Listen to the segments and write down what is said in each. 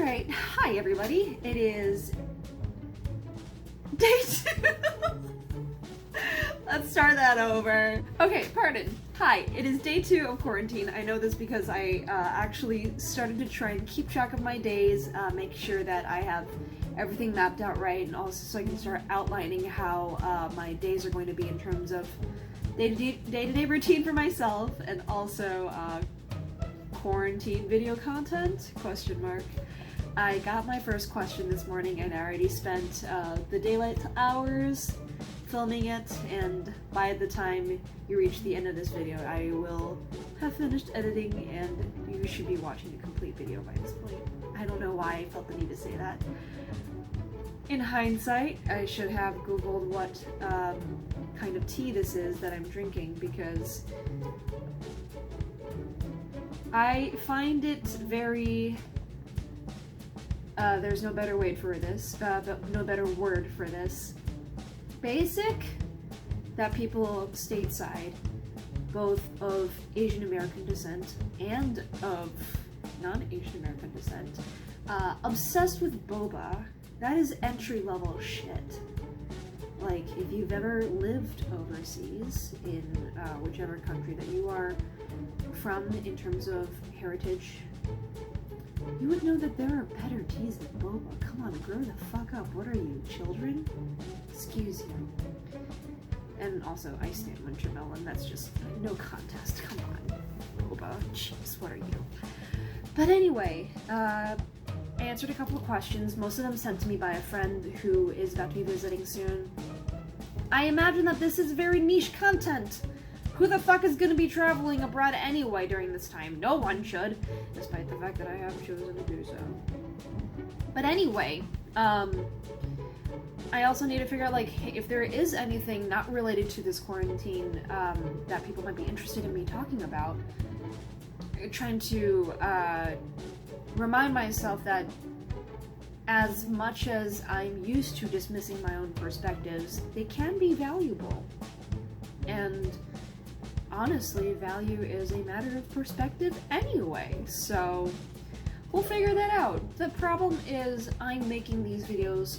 Alright, hi everybody. It is day 2. Let's start that over. Okay, pardon. Hi, it is day 2 of quarantine. I know this because I actually started to try and keep track of my days, make sure that I have everything mapped out right, and also so I can start outlining how my days are going to be in terms of day-to-day routine for myself, and also quarantine video content, question mark. I got my first question this morning and I already spent the daylight hours filming it, and by the time you reach the end of this video I will have finished editing and you should be watching a complete video by this point. I don't know why I felt the need to say that. In hindsight, I should have googled what kind of tea this is that I'm drinking, because I find it very, there's no better word for this, no better word for this, basic, that people stateside, both of Asian American descent and of non-Asian American descent, obsessed with boba. That is entry-level shit. Like, if you've ever lived overseas in whichever country that you are from in terms of heritage, you would know that there are better teas than boba. Come on, grow the fuck up. What are you, children? Excuse you. And also, I stand Munchermelon. That's just no contest. Come on, boba. Jeez, what are you? But anyway, I answered a couple of questions, most of them sent to me by a friend who is about to be visiting soon. I imagine that this is very niche content. Who the fuck is gonna be traveling abroad anyway during this time? No one should, despite the fact that I have chosen to do so. But anyway, I also need to figure out, like, if there is anything not related to this quarantine that people might be interested in me talking about. Trying to remind myself that as much as I'm used to dismissing my own perspectives, they can be valuable. And honestly, value is a matter of perspective anyway, so we'll figure that out. The problem is I'm making these videos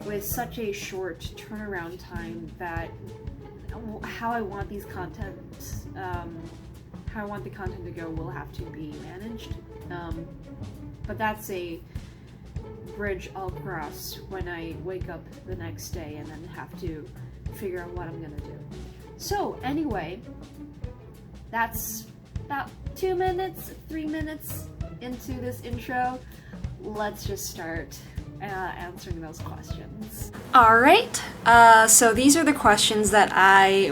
with such a short turnaround time that how I want these content, how I want the content to go will have to be managed. But that's a bridge I'll cross when I wake up the next day and then have to figure out what I'm gonna do. So anyway, that's about 2 minutes, 3 minutes into this intro. Let's just start answering those questions. Alright, so these are the questions that I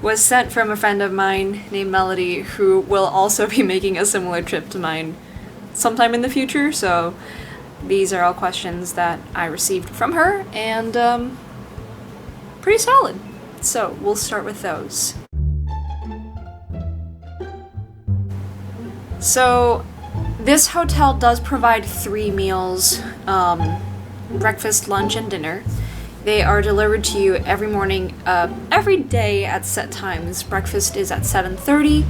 was sent from a friend of mine named Melody, who will also be making a similar trip to mine sometime in the future, so these are all questions that I received from her, and pretty solid. So we'll start with those. So this hotel does provide 3 meals, breakfast, lunch, and dinner. They are delivered to you every morning, every day at set times. Breakfast is at 7:30,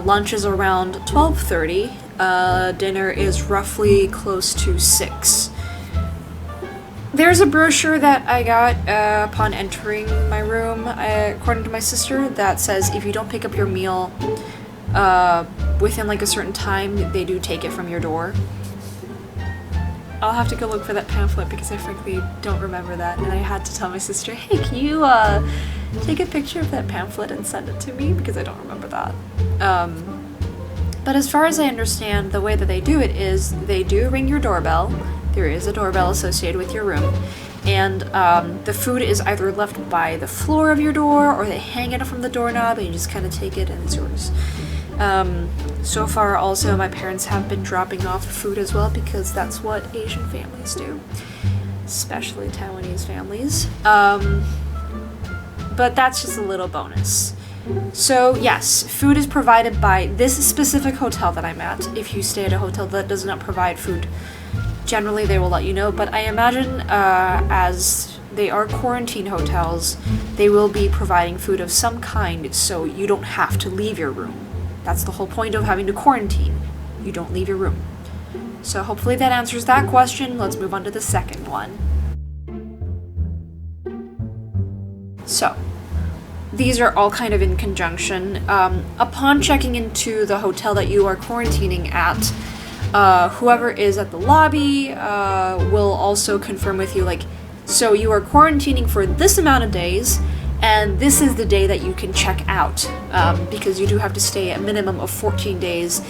lunch is around 12:30, dinner is roughly close to 6. There's a brochure that I got upon entering my room, according to my sister, that says if you don't pick up your meal within like a certain time, they do take it from your door. I'll have to go look for that pamphlet because I frankly don't remember that, and I had to tell my sister, hey, can you take a picture of that pamphlet and send it to me, because I don't remember that. But as far as I understand, the way that they do it is they do ring your doorbell. There is a doorbell associated with your room, and the food is either left by the floor of your door or they hang it from the doorknob and you just kind of take it and it's yours. So far also my parents have been dropping off food as well, because that's what Asian families do, especially Taiwanese families. But that's just a little bonus. So yes, food is provided by this specific hotel that I'm at. If you stay at a hotel that does not provide food, generally they will let you know, but I imagine as they are quarantine hotels, they will be providing food of some kind, so you don't have to leave your room. That's the whole point of having to quarantine. You don't leave your room. So hopefully that answers that question. Let's move on to the second one. So, these are all kind of in conjunction. Upon checking into the hotel that you are quarantining at, whoever is at the lobby will also confirm with you, like, so you are quarantining for this amount of days, and this is the day that you can check out, because you do have to stay a minimum of 14 days,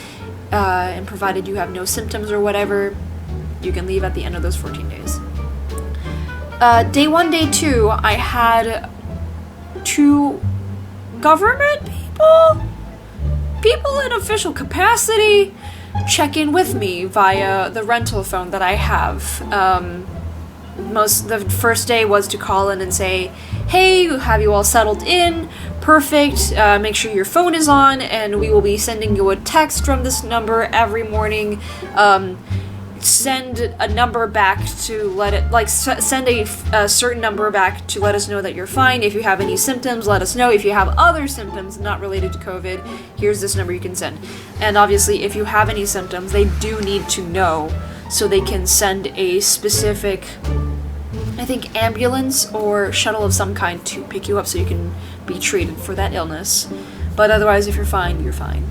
and provided you have no symptoms or whatever, you can leave at the end of those 14 days. Day 1, day 2, I had 2 government people in official capacity check in with me via the rental phone that I have. The first day was to call in and say, hey, have you all settled in? Perfect, make sure your phone is on, and we will be sending you a text from this number every morning. Send a number back to let it, like, send a certain number back to let us know that you're fine. If you have any symptoms, let us know. If you have other symptoms not related to COVID, here's this number you can send. And obviously, if you have any symptoms, they do need to know, so they can send a specific, I think, ambulance or shuttle of some kind to pick you up so you can be treated for that illness. But otherwise, if you're fine, you're fine.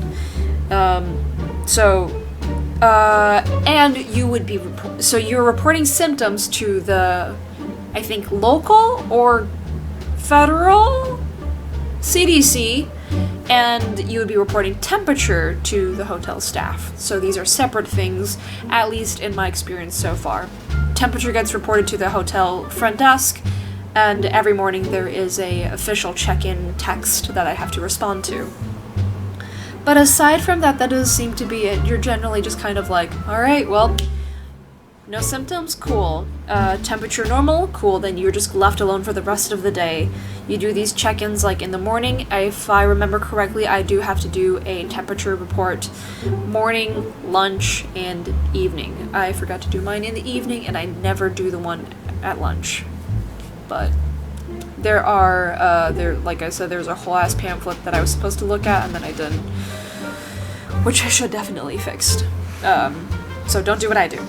And you would be, so you're reporting symptoms to the, I think, local or federal CDC, and you would be reporting temperature to the hotel staff. So these are separate things, at least in my experience so far. Temperature gets reported to the hotel front desk, and every morning there is a official check-in text that I have to respond to. But aside from that, that does seem to be it. You're generally just kind of like, alright, well, no symptoms? Cool. Temperature normal? Cool. Then you're just left alone for the rest of the day. You do these check-ins like in the morning. If I remember correctly, I do have to do a temperature report morning, lunch, and evening. I forgot to do mine in the evening, and I never do the one at lunch. But there are, like I said, there's a whole ass pamphlet that I was supposed to look at and then I didn't, which I should definitely fix. So don't do what I do.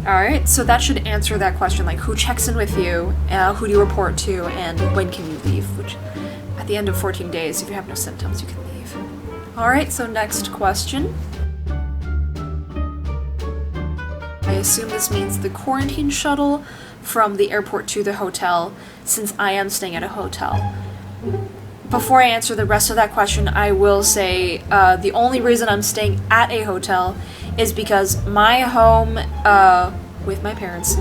Alright, so that should answer that question, like who checks in with you, who do you report to, and when can you leave, which at the end of 14 days, if you have no symptoms, you can leave. Alright, so next question. I assume this means the quarantine shuttle from the airport to the hotel, since I am staying at a hotel. Before I answer the rest of that question, I will say the only reason I'm staying at a hotel is because my home, with my parents,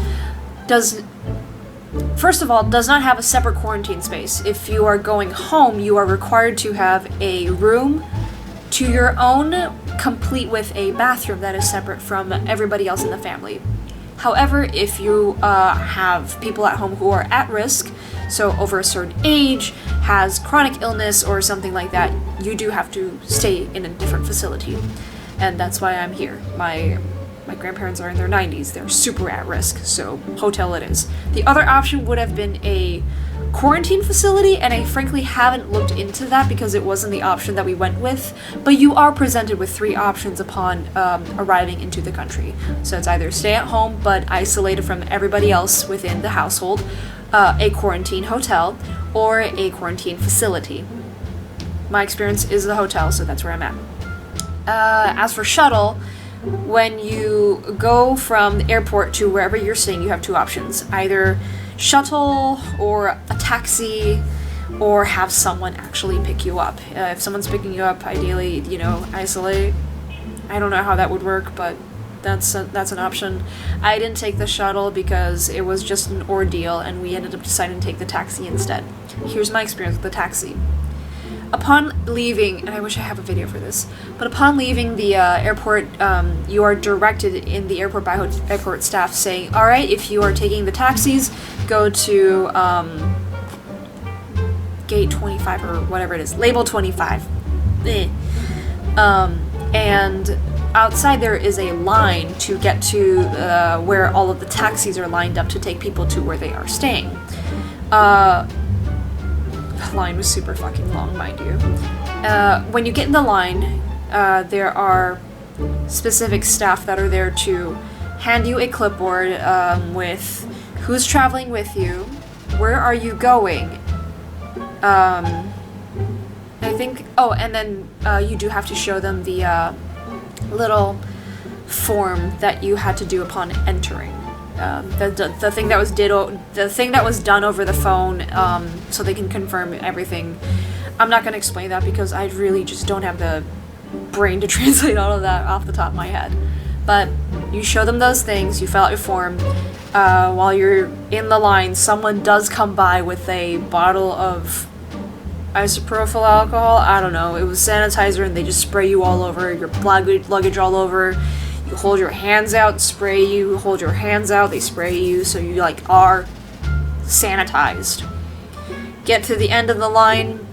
first of all, does not have a separate quarantine space. If you are going home, you are required to have a room to your own, complete with a bathroom that is separate from everybody else in the family. However, if you have people at home who are at risk, so over a certain age, has chronic illness or something like that, you do have to stay in a different facility. And that's why I'm here. My grandparents are in their 90s. They're super at risk, so hotel it is. The other option would have been a quarantine facility, and I frankly haven't looked into that because it wasn't the option that we went with, but you are presented with 3 options upon arriving into the country. So it's either stay at home but isolated from everybody else within the household, a quarantine hotel, or a quarantine facility. My experience is the hotel, so that's where I'm at. As for shuttle, when you go from the airport to wherever you're staying, you have 2 options. Either shuttle or a taxi, or have someone actually pick you up. If someone's picking you up, ideally, isolate. I don't know how that would work, but that's an option. I didn't take the shuttle because it was just an ordeal, and we ended up deciding to take the taxi instead. Here's my experience with the taxi. Upon leaving, and I wish I have a video for this, but upon leaving the airport, you are directed in the airport by airport staff saying, alright, if you are taking the taxis, go to gate 25 or whatever it is, label 25. And outside there is a line to get to where all of the taxis are lined up to take people to where they are staying. The line was super fucking long, mind you. When you get in the line, there are specific staff that are there to hand you a clipboard with who's traveling with you, where are you going, I think, oh, and then you do have to show them the little form that you had to do upon entering. The thing that was done over the phone, so they can confirm everything. I'm not gonna explain that because I really just don't have the brain to translate all of that off the top of my head. But you show them those things, you fill out your form. While you're in the line, someone does come by with a bottle of isopropyl alcohol. I don't know. It was sanitizer, and they just spray you all over, your luggage all over. You hold your hands out, spray you. You hold your hands out, they spray you, so you like are sanitized. Get to the end of the line,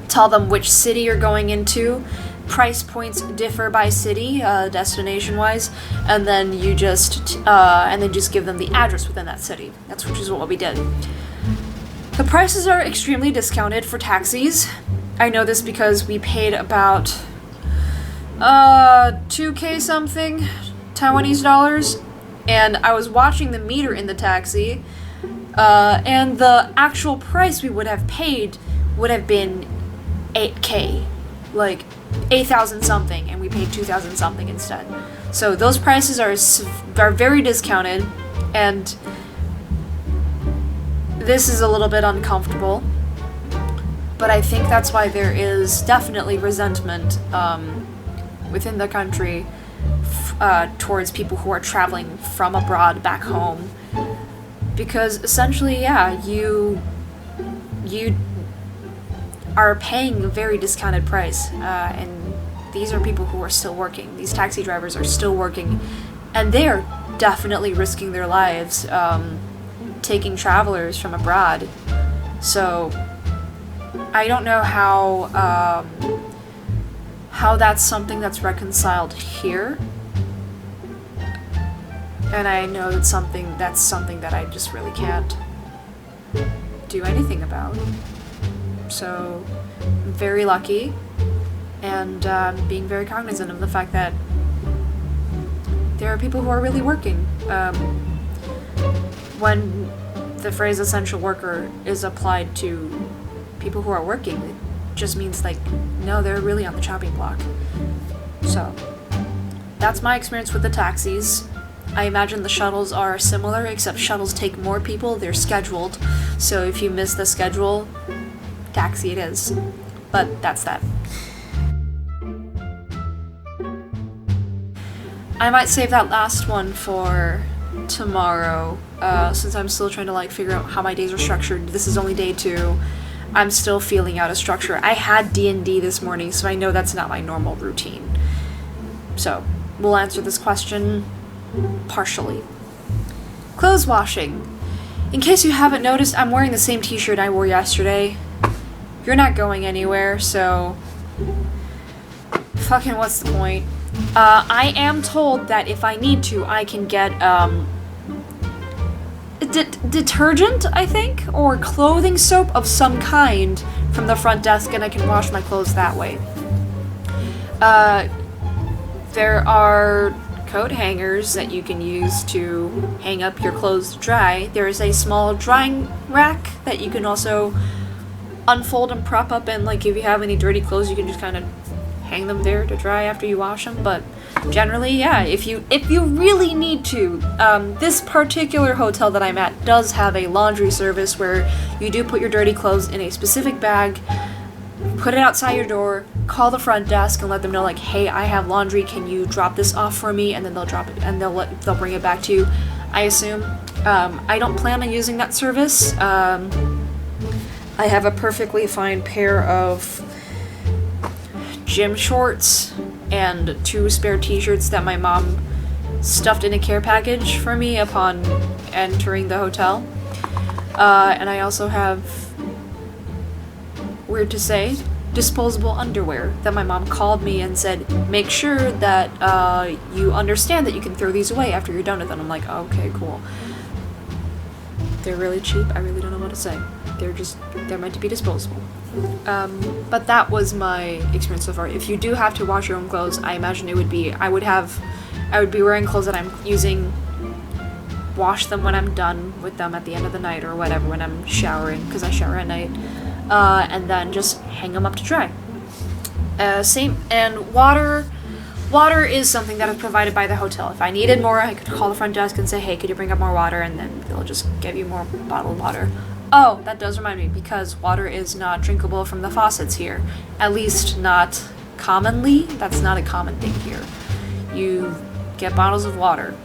tell them which city you're going into. Price points differ by city, destination-wise, and then you just give them the address within that city. That's which is what we did. The prices are extremely discounted for taxis. I know this because we paid about $2K something Taiwanese dollars, and I was watching the meter in the taxi, and the actual price we would have paid would have been 8K, like 8,000 something, and we paid 2,000 something instead. So those prices are very discounted, and this is a little bit uncomfortable, but I think that's why there is definitely resentment within the country towards people who are traveling from abroad back home, because essentially, yeah, you are paying a very discounted price, and these are people who are still working. These taxi drivers are still working, and they are definitely risking their lives taking travelers from abroad. So I don't know how that's something that's reconciled here, and I know that's something that I just really can't do anything about. So I'm very lucky, and being very cognizant of the fact that there are people who are really working. When the phrase essential worker is applied to people who are working, it just means like, no, they're really on the chopping block. So that's my experience with the taxis. I imagine the shuttles are similar, except shuttles take more people, they're scheduled, so if you miss the schedule, taxi it is. But that's that. I might save that last one for tomorrow, since I'm still trying to like figure out how my days are structured. This is only day 2. I'm still feeling out a structure. I had D&D this morning, so I know that's not my normal routine. So, we'll answer this question partially. Clothes washing. In case you haven't noticed, I'm wearing the same t-shirt I wore yesterday. You're not going anywhere, so fucking what's the point? I am told that if I need to, I can get detergent, I think, or clothing soap of some kind from the front desk, and I can wash my clothes that way. There are coat hangers that you can use to hang up your clothes to dry. There is a small drying rack that you can also unfold and prop up, and like if you have any dirty clothes, you can just kind of hang them there to dry after you wash them. But generally, yeah, if you really need to, this particular hotel that I'm at does have a laundry service where you do put your dirty clothes in a specific bag, put it outside your door, call the front desk and let them know like, hey, I have laundry, can you drop this off for me? And then they'll drop it and they'll bring it back to you, I assume. I don't plan on using that service. I have a perfectly fine pair of gym shorts and 2 spare t-shirts that my mom stuffed in a care package for me upon entering the hotel. And I also have, weird to say, disposable underwear that my mom called me and said, make sure that you understand that you can throw these away after you're done with them. I'm like, okay, cool. They're really cheap. I really don't know what to say. They're meant to be disposable. But that was my experience so far. If you do have to wash your own clothes, I imagine it would be, I would be wearing clothes that I'm using, wash them when I'm done with them at the end of the night or whatever, when I'm showering, because I shower at night, and then just hang them up to dry. And water is something that is provided by the hotel. If I needed more, I could call the front desk and say, hey, could you bring up more water? And then they'll just give you more bottled water. Oh, that does remind me, because water is not drinkable from the faucets here. At least not commonly. That's not a common thing here. You get bottles of water.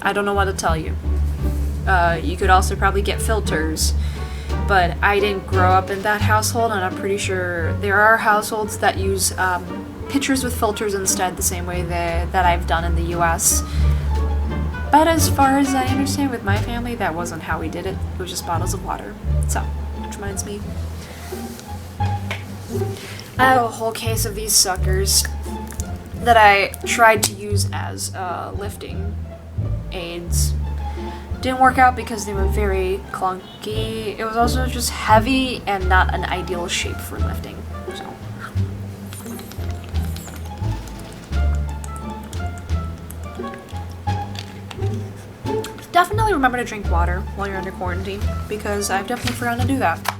I don't know what to tell you. You could also probably get filters. But I didn't grow up in that household, and I'm pretty sure there are households that use pitchers with filters instead, the same way that I've done in the US. But as far as I understand, with my family, that wasn't how we did it. It was just bottles of water. So, which reminds me, I have a whole case of these suckers that I tried to use as lifting aids. Didn't work out because they were very clunky. It was also just heavy and not an ideal shape for lifting. So. Definitely remember to drink water while you're under quarantine, because I've definitely forgotten to do that.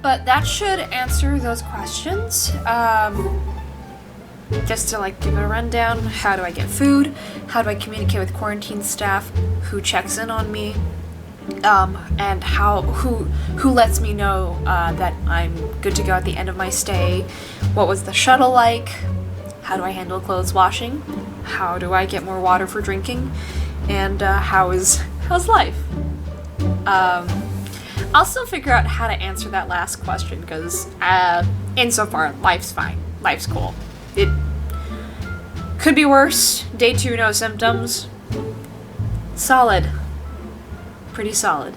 But that should answer those questions. Just to give a rundown, how do I get food? How do I communicate with quarantine staff? Who checks in on me? And who lets me know that I'm good to go at the end of my stay? What was the shuttle like? How do I handle clothes washing? How do I get more water for drinking? And how's life? I'll still figure out how to answer that last question, because insofar, life's fine. Life's cool. It could be worse. Day 2, no symptoms. Solid. Pretty solid.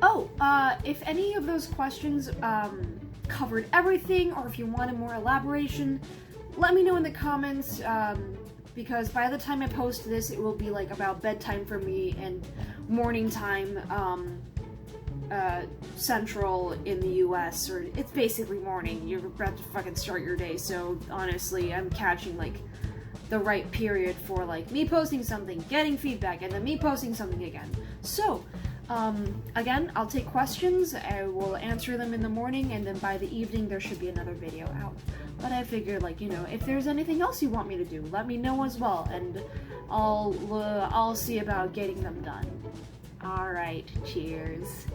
Oh, if any of those questions covered everything, or if you wanted more elaboration, let me know in the comments, because by the time I post this, it will be about bedtime for me and morning time, Central in the US, or it's basically morning. You're about to fucking start your day, so honestly, I'm catching the right period for me posting something, getting feedback, and then me posting something again. So, again, I'll take questions, I will answer them in the morning, and then by the evening there should be another video out. But I figured, if there's anything else you want me to do, let me know as well, and I'll see about getting them done. Alright, cheers.